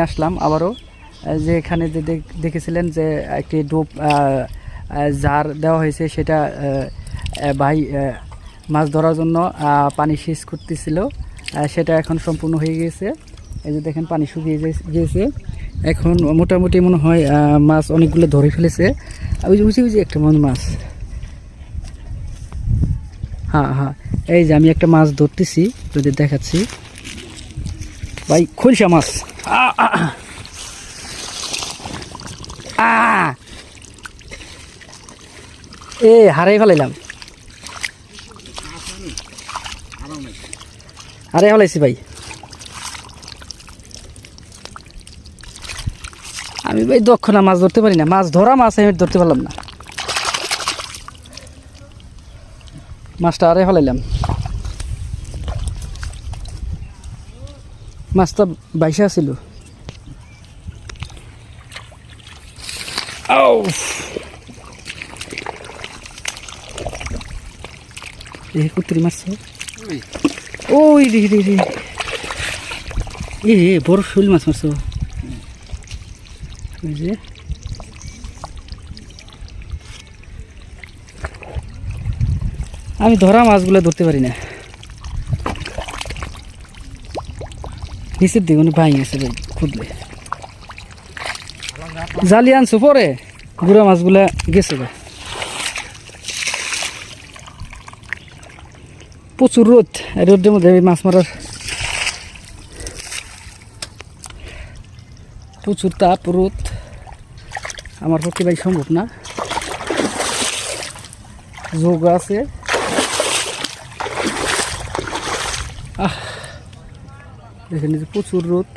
আসলাম আবারও, যে এখানে যে দেখেছিলেন যে একটি ডোপ জার দেওয়া হয়েছে, সেটা ভাই মাছ ধরার জন্য পানি সেচ করতেছিল, সেটা এখন সম্পূর্ণ হয়ে গিয়েছে। এই যে দেখেন পানি শুকিয়ে গিয়েছে, এখন মোটামুটি মনে হয় মাছ অনেকগুলো ধরে ফেলেছে। ওই যে বুঝি বুঝি একটা মনে মাছ, হ্যাঁ হ্যাঁ, এই যে আমি একটা মাছ ধরতেছি, যদি দেখাচ্ছি ভাই, খলসা মাছ। এ হারাই ফেলাইলাম, হারাই ফেলাইছি ভাই। আমি ভাই দক্ষ না, মাছ ধরতে পারি না, মাছ ধরা মাছ আমি ধরতে পারলাম না, মাছটা হারাই ফেলাইলাম। মাছটা বাইশে ছিল। কুত্তরি মারছে, ওই রে রে রে, এ বড় শৈল মাছ মারছো। ওই যে আমি ধরা মাছগুলো ধরতে পারি না, নিচের দিকে উনি ভাই আছে ভাই, খুদলে জালি আনছো পরে গুড়া মাছগুলা গেছে ভাই। প্রচুর রোদ, রোদের মধ্যে মাছ মারার প্রচুর তাপ, রোদ আমার পক্ষে ভাই সম্ভব না। যোগ আছে, দেখেন যে প্রচুর রোদ।